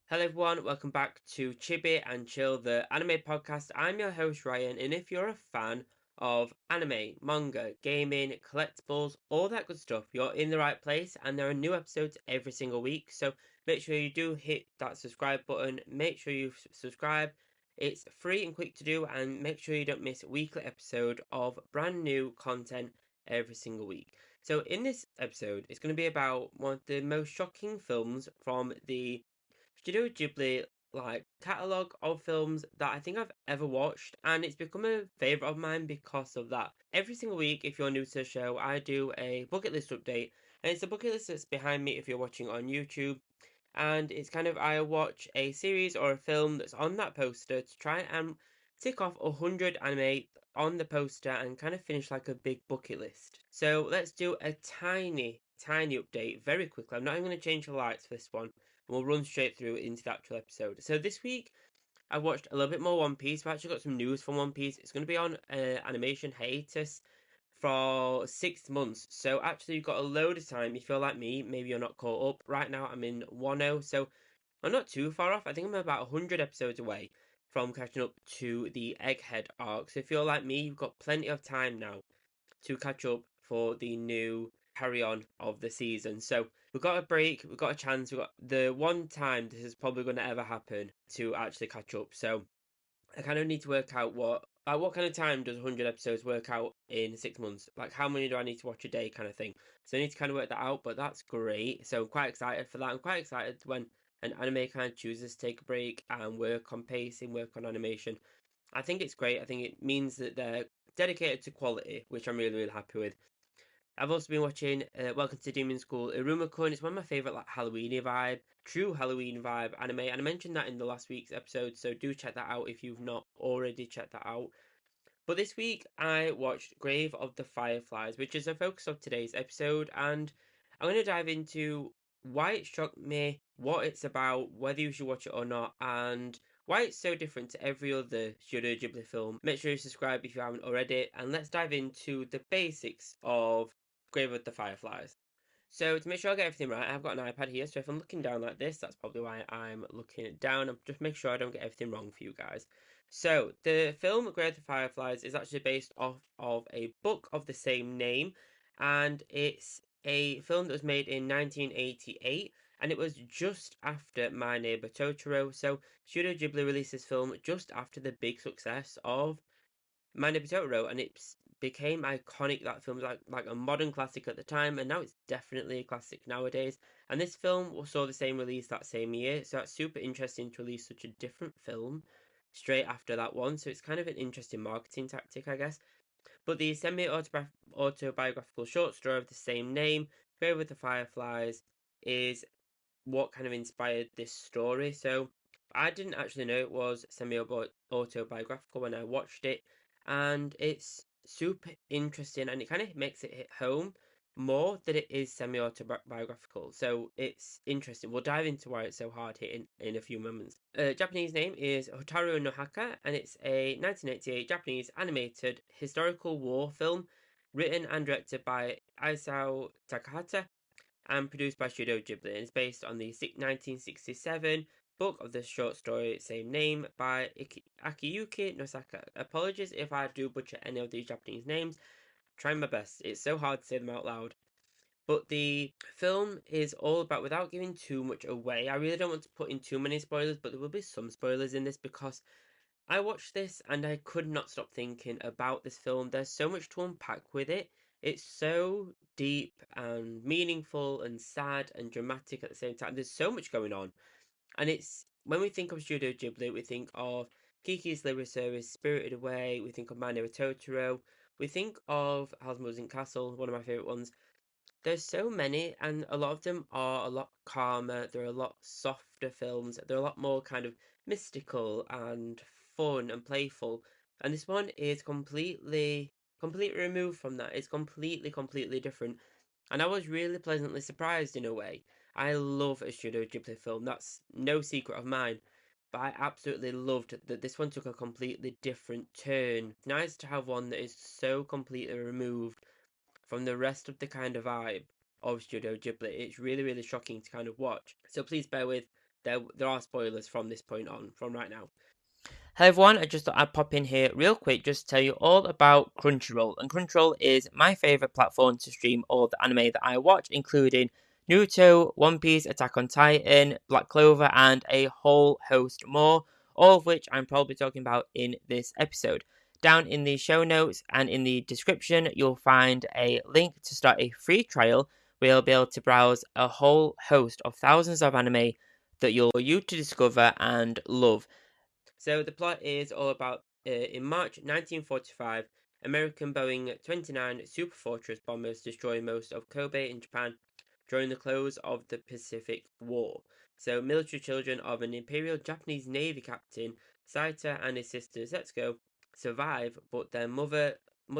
Hello everyone, welcome back to Chibi and Chill, the anime podcast. I'm your host Ryan, and if you're a fan of anime, manga, gaming, collectibles, all that good stuff, you're in the right place, and there are new episodes every single week. So make sure you do hit that subscribe button, make sure you subscribe. It's free and quick to do, and make sure you don't miss a weekly episode of brand new content every single week. So in this episode, it's going to be about one of the most shocking films from the Studio Ghibli catalogue of films that I think I've ever watched, and it's become a favourite of mine because of that. Every single week, if you're new to the show, I do a bucket list update, and it's a bucket list that's behind me if you're watching on YouTube. And it's kind of I watch a series or a film that's on that poster to try and tick off 100 anime on the poster and kind of finish like a big bucket list. So let's do a tiny update very quickly. I'm not even going to change the lights for this one. We'll run straight through into the actual episode. So this week I watched a little bit more One Piece. I've actually got some news from One Piece. It's going to be on animation hiatus for 6 months. So actually, you've got a load of time. If you're like me, maybe you're not caught up. Right now, I'm in 1-0, so I'm not too far off. I think I'm about 100 episodes away from catching up to the Egghead arc. So if you're like me, you've got plenty of time now to catch up for the new carry on of the season. So we've got a break, we've got a chance, we've got the one time this is probably going to ever happen to actually catch up. So I kind of need to work out what kind of time does 100 episodes work out in 6 months? Like how many do I need to watch a day kind of thing. So I need to kind of work that out, but that's great. So I'm quite excited for that. I'm quite excited when an anime kind of chooses to take a break and work on pacing, work on animation. I think it's great. I think it means that they're dedicated to quality, which I'm really happy with. I've also been watching Welcome to Demon School Iruma-kun. It's one of my favourite like Halloweeny vibe, true Halloween vibe anime, and I mentioned that in the last week's episode, so do check that out if you've not already checked that out. But this week I watched Grave of the Fireflies, which is the focus of today's episode, and I'm going to dive into why it struck me, what it's about, whether you should watch it or not, and why it's so different to every other Studio Ghibli film. Make sure you subscribe if you haven't already, and let's dive into the basics of Grave of the Fireflies. So to make sure I get everything right, I've got an iPad here, so if I'm looking down like this, that's probably why I'm looking it down. I'm just make sure I don't get everything wrong for you guys. So the film Grave of the Fireflies is actually based off of a book of the same name, and it's a film that was made in 1988, and it was just after My Neighbor Totoro. So Studio Ghibli released this film just after the big success of My Neighbor Totoro, and it became iconic. That film was like a modern classic at the time, and now it's definitely a classic nowadays. And this film saw the same release that same year, so that's super interesting to release such a different film straight after that one. So it's kind of an interesting marketing tactic, I guess. But the semi-autobiographical short story of the same name, Grave with the Fireflies, is what kind of inspired this story. So I didn't actually know it was semi-autobiographical when I watched it, and it's super interesting, and it kind of makes it hit home more that it is semi-autobiographical. So it's interesting. We'll dive into why it's so hard hitting in a few moments. Japanese name is Hotaru no Haka, and it's a 1988 Japanese animated historical war film written and directed by Isao Takahata and produced by Studio Ghibli, and it's based on the 1967 book of the short story same name by Akiyuki Nosaka. Apologies if I do butcher any of these Japanese names. Trying my best. It's so hard to say them out loud. But the film is all about, without giving too much away, I really don't want to put in too many spoilers, but there will be some spoilers in this because I watched this and I could not stop thinking about this film. There's so much to unpack with it. It's so deep and meaningful and sad and dramatic at the same time. There's so much going on. And it's when we think of Studio Ghibli, we think of Kiki's Delivery Service, Spirited Away, we think of My Neighbor Totoro, we think of Howl's Moving Castle, one of my favourite ones. There's so many, and a lot of them are a lot calmer. They're a lot softer films. They're a lot more kind of mystical and fun and playful. And this one is completely removed from that. It's completely different. And I was really pleasantly surprised in a way. I love a Studio Ghibli film. That's no secret of mine. But I absolutely loved that this one took a completely different turn. Nice to have one that is so completely removed from the rest of the kind of vibe of Studio Ghibli. It's really shocking to kind of watch. So please bear with there are spoilers from this point on, from right now. Hello everyone, I just thought I'd pop in here real quick just to tell you all about Crunchyroll. And Crunchyroll is my favourite platform to stream all the anime that I watch, including Naruto, One Piece, Attack on Titan, Black Clover, and a whole host more, all of which I'm probably talking about in this episode. Down in the show notes and in the description, you'll find a link to start a free trial where you'll be able to browse a whole host of thousands of anime that you to discover and love. So the plot is all about in March 1945, American Boeing 29 Super Fortress bombers destroy most of Kobe in Japan during the close of the Pacific War. So military children of an Imperial Japanese Navy captain, Saito, and his sister Setsuko survive, but their mother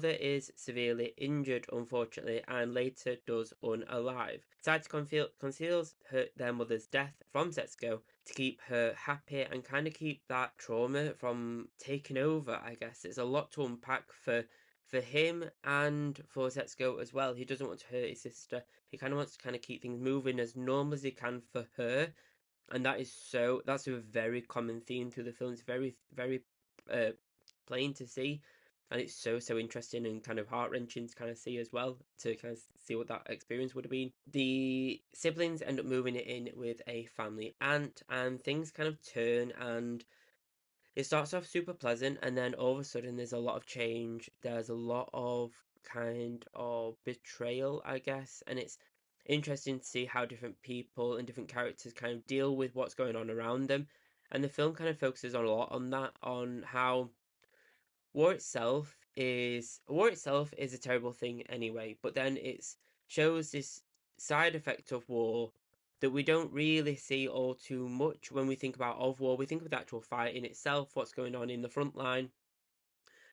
is severely injured, unfortunately, and later does unalive. Saito conceals their mother's death from Setsuko to keep her happy and kind of keep that trauma from taking over, I guess. It's a lot to unpack for him and for Setsuko as well. He doesn't want to hurt his sister. He kind of wants to kind of keep things moving as normal as he can for her. And that's a very common theme through the film. It's very uh, plain to see. And it's so interesting and kind of heart-wrenching to kind of see as well, to kind of see what that experience would have been. The siblings end up moving it in with a family aunt, and things kind of turn, and it starts off super pleasant, and then all of a sudden there's a lot of change. There's a lot of kind of betrayal, I guess, and it's interesting to see how different people and different characters kind of deal with what's going on around them. And the film kind of focuses on a lot on that, on how war itself is a terrible thing anyway, but then it shows this side effect of war that we don't really see all too much when we think about of war. We think of the actual fight in itself, what's going on in the front line.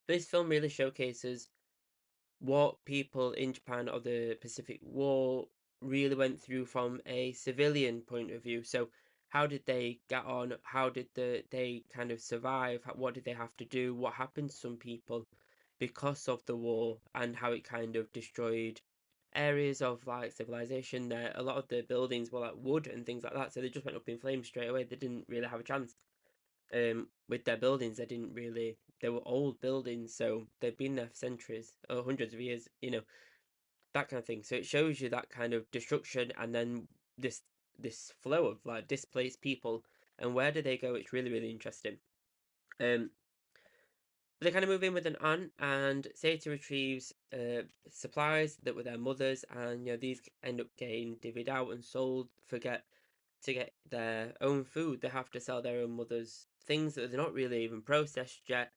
But this film really showcases what people in Japan of the Pacific War really went through from a civilian point of view. So how did they get on? How did they kind of survive? What did they have to do? What happened to some people because of the war, and how it kind of destroyed areas of like civilization. There, a lot of the buildings were like wood and things like that, so they just went up in flames straight away. They didn't really have a chance with their buildings. They were old buildings, so they've been there for centuries or hundreds of years, that kind of thing. So it shows you that kind of destruction, and then this this flow of like displaced people, and where do they go? It's really interesting. um they kind of move in with an aunt, and Sata retrieves supplies that were their mother's, and these end up getting divvied out and sold. To get their own food, they have to sell their own mother's things that they're not really even processed yet.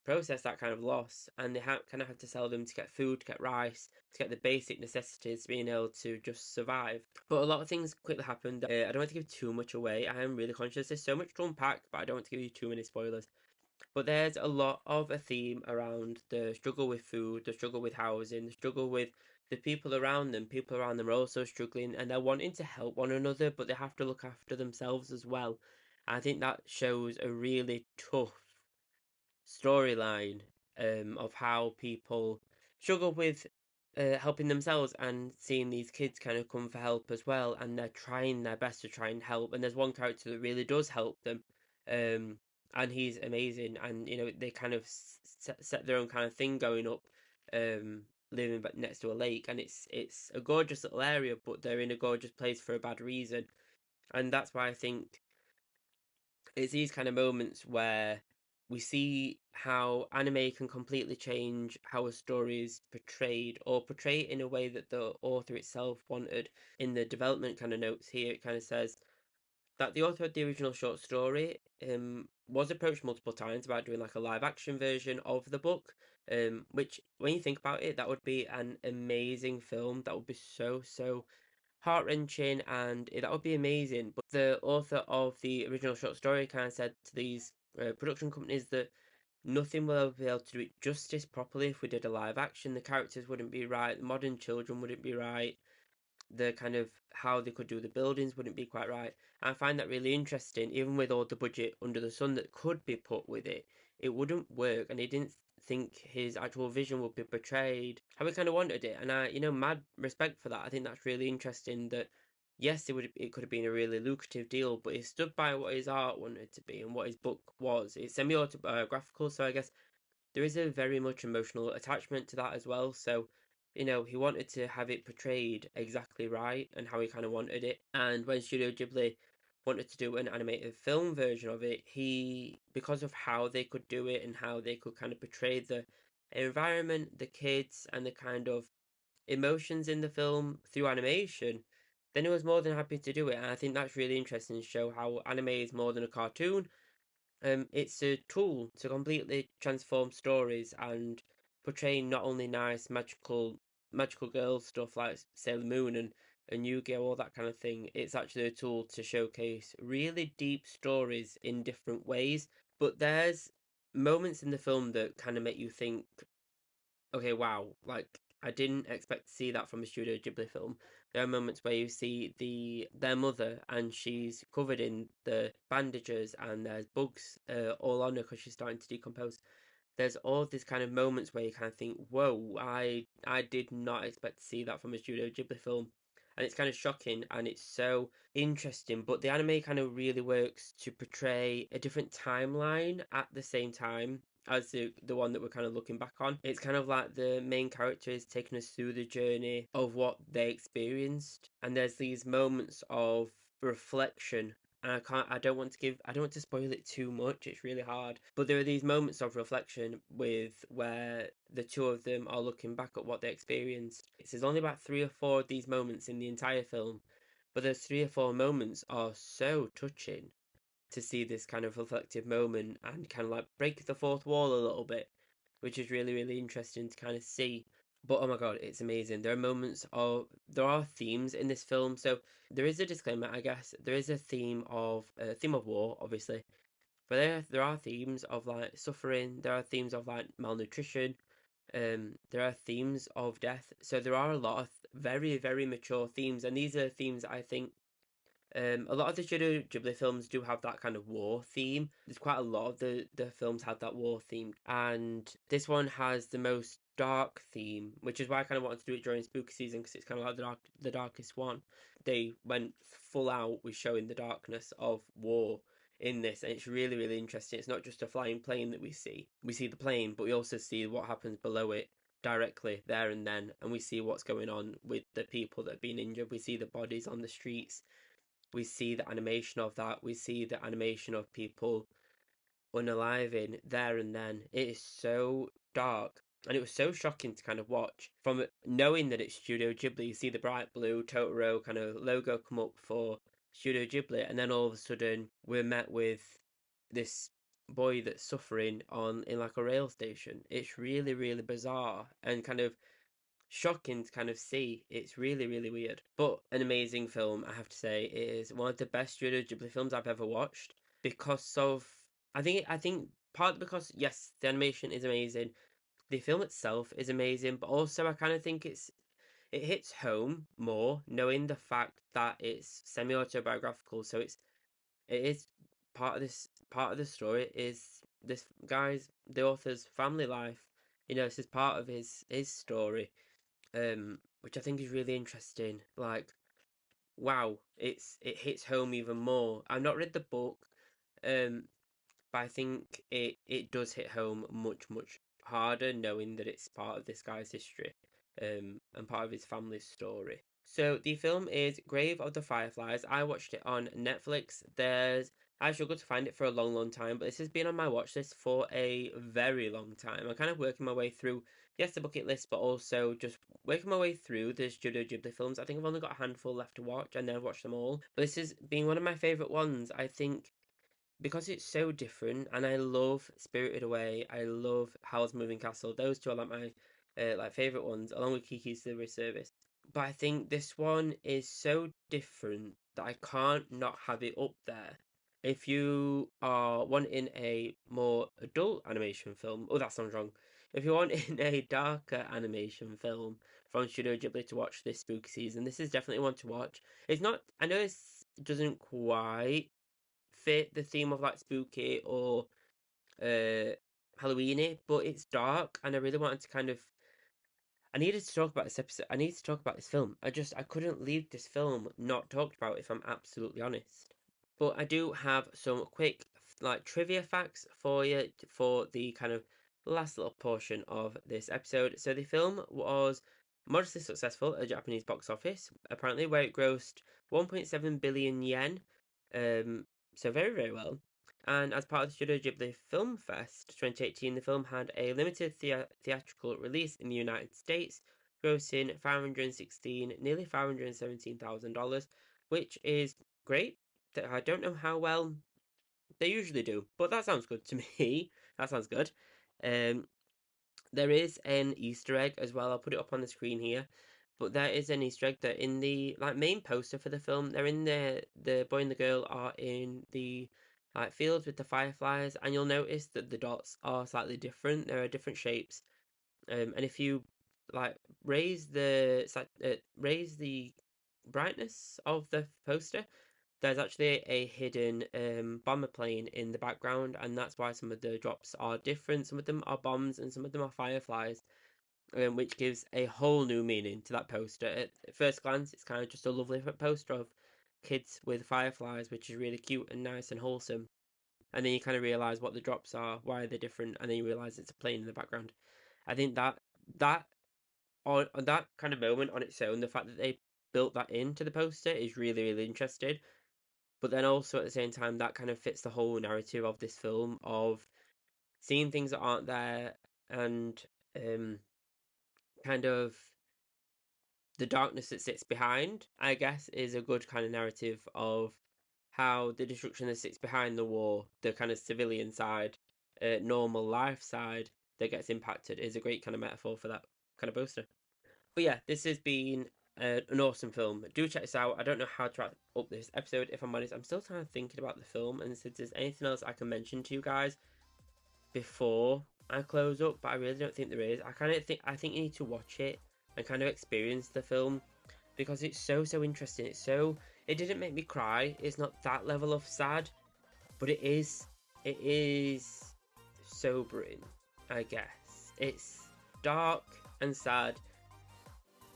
Process that kind of loss, and they kind of have to sell them to get food, to get rice, to get the basic necessities, being able to just survive. But a lot of things quickly happened. I don't want to give too much away. I am really conscious there's so much to unpack, but I don't want to give you too many spoilers. But there's a lot of a theme around the struggle with food, the struggle with housing, the struggle with the people around them. People around them are also struggling, and they're wanting to help one another, but they have to look after themselves as well. I think that shows a really tough storyline of how people struggle with helping themselves, and seeing these kids kind of come for help as well, and they're trying their best to try and help. And there's one character that really does help them, um, and he's amazing. And they kind of set their own kind of thing going up, living next to a lake, and it's a gorgeous little area, but they're in a gorgeous place for a bad reason. And that's why I think it's these kind of moments where we see how anime can completely change how a story is portrayed, or portray it in a way that the author itself wanted. In the development kind of notes here, it kind of says that the author of the original short story was approached multiple times about doing like a live action version of the book, which, when you think about it, that would be an amazing film. That would be so heart wrenching, and that would be amazing. But the author of the original short story kind of said to these production companies that nothing will ever be able to do it justice properly if we did a live action. The characters wouldn't be right, the modern children wouldn't be right, the kind of how they could do the buildings wouldn't be quite right. And I find that really interesting. Even with all the budget under the sun that could be put with it, it wouldn't work, and he didn't think his actual vision would be portrayed how he kind of wanted it. And mad respect for that. I think that's really interesting that yes, it could have been a really lucrative deal, but he stood by what his art wanted to be and what his book was. It's semi-autobiographical, so I guess there is a very much emotional attachment to that as well. So, he wanted to have it portrayed exactly right and how he kind of wanted it. And when Studio Ghibli wanted to do an animated film version of it, because of how they could do it and how they could kind of portray the environment, the kids, and the kind of emotions in the film through animation, then he was more than happy to do it. And I think that's really interesting to show how anime is more than a cartoon. It's a tool to completely transform stories and portray not only nice magical girl stuff like Sailor Moon and Yu-Gi-Oh, all that kind of thing. It's actually a tool to showcase really deep stories in different ways. But there's moments in the film that kind of make you think, okay, wow, like I didn't expect to see that from a Studio Ghibli film. There are moments where you see their mother and she's covered in the bandages and there's bugs all on her because she's starting to decompose. There's all these kind of moments where you kind of think, whoa, I did not expect to see that from a Studio Ghibli film. And it's kind of shocking and it's so interesting, but the anime kind of really works to portray a different timeline at the same time as the one that we're kind of looking back on. It's kind of like the main character is taking us through the journey of what they experienced, and there's these moments of reflection. And I don't want to spoil it too much, it's really hard. But there are these moments of reflection with where the two of them are looking back at what they experienced. There's only about three or four of these moments in the entire film, but those three or four moments are so touching to see this kind of reflective moment and kind of like break the fourth wall a little bit, which is really, really interesting to kind of see. But oh my god, it's amazing. There are themes in this film. So there is a disclaimer, I guess. There is a theme of war, obviously. But there are themes of like suffering, there are themes of like malnutrition, there are themes of death. So there are a lot of very, very mature themes, and these are themes that I think a lot of the Studio Ghibli films do have that kind of war theme. There's quite a lot of the films have that war theme, and this one has the most dark theme, which is why I kind of wanted to do it during spooky season because it's kind of like the darkest one. They went full out with showing the darkness of war in this, and it's really, really interesting. It's not just a flying plane that we see. We see the plane, but we also see what happens below it directly there and then, and we see what's going on with the people that have been injured. We see the bodies on the streets, we see the animation of that. We see the animation of people unaliving there and then. It is so dark. And it was so shocking to kind of watch. From knowing that it's Studio Ghibli, you see the bright blue Totoro kind of logo come up for Studio Ghibli, and then all of a sudden we're met with this boy that's suffering on in like a rail station. It's really, really bizarre and kind of shocking to kind of see. It's really, really weird. But an amazing film, I have to say. It is one of the best Studio Ghibli films I've ever watched because of I think partly because yes, the animation is amazing. The film itself is amazing, but also I kind of think it hits home more knowing the fact that it's semi-autobiographical, so it is part of the story is this guy's the author's family life. This is part of his story, which I think is really interesting. Like, wow, it hits home even more. I've not read the book, um, but I think it does hit home much harder, knowing that it's part of this guy's history, and part of his family's story. So the film is Grave of the Fireflies. I watched it on Netflix. I struggled to find it for a long time, but this has been on my watch list for a very long time. I'm kind of working my way through, yes, the bucket list, but also just working my way through the Studio Ghibli films. I think I've only got a handful left to watch, and then I've watched them all. But this has been one of my favorite ones. I think because it's so different, and I love Spirited Away. I love Howl's Moving Castle. Those two are like my like favorite ones, along with Kiki's Delivery Service. But I think this one is so different that I can't not have it up there. If you are wanting a more adult animation film, oh, that sounds wrong. If you're wanting a darker animation film from Studio Ghibli to watch this spooky season, this is definitely one to watch. It's not, I know this doesn't quite fit the theme of like spooky or uh Halloweeny, but it's dark, and I really wanted to kind of I needed to talk about this episode. I needed to talk about this film. I couldn't leave this film not talked about, if I'm absolutely honest. But I do have some quick like trivia facts for you for the kind of last little portion of this episode. So the film was modestly successful at the Japanese box office, apparently, where it grossed 1.7 billion yen. So very, very well. And as part of the Studio Ghibli Film Fest 2018, the film had a limited theatrical release in the United States, grossing nearly $517,000, which is great. I don't know how well they usually do, but that sounds good to me. That sounds good. Um, there is an Easter egg as well. I'll put it up on the screen here. But there is an Easter egg that in the like main poster for the film, they're in the boy and the girl are in the like fields with the fireflies, and you'll notice that the dots are slightly different. There are different shapes. And if you like raise the brightness of the poster, there's actually a hidden bomber plane in the background, and that's why some of the drops are different. Some of them are bombs, and some of them are fireflies, which gives a whole new meaning to that poster. At first glance, it's kind of just a lovely poster of kids with fireflies, which is really cute and nice and wholesome. And then you kind of realize what the drops are, why they're different, and then you realize it's a plane in the background. I think that on that kind of moment on its own, the fact that they built that into the poster is really, really interesting. But then also at the same time, that kind of fits the whole narrative of this film of seeing things that aren't there, and um, kind of the darkness that sits behind, I guess, is a good kind of narrative of how the destruction that sits behind the war, the kind of civilian side, normal life side that gets impacted, is a great kind of metaphor for that kind of poster. But yeah, this has been an awesome film. Do check this out. I don't know how to wrap up this episode, if I'm honest. I'm still kind of thinking about the film, and if there's anything else I can mention to you guys before I close up, but I really don't think there is. I think you need to watch it and kind of experience the film because it's so interesting. It didn't make me cry. It's not that level of sad, but it is sobering, I guess. It's dark and sad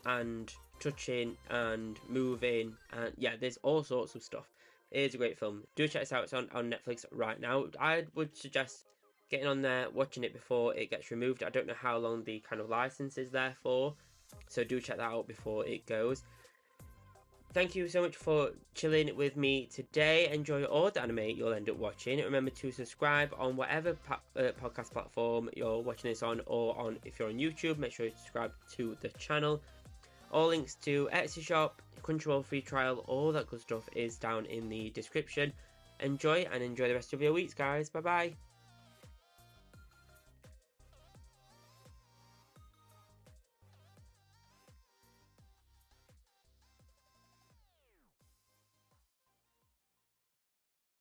and touching and moving, and yeah, there's all sorts of stuff. It is a great film. Do check this out. It's on Netflix right now. I would suggest getting on there, watching it before it gets removed. I don't know how long the kind of license is there for, so do check that out before it goes. Thank you so much for chilling with me today. Enjoy all the anime you'll end up watching. Remember to subscribe on whatever podcast platform you're watching this on, or on if you're on YouTube, make sure you subscribe to the channel. All links to Etsy shop, Crunchyroll free trial, all that good stuff is down in the description. Enjoy, and enjoy the rest of your weeks, guys. Bye bye.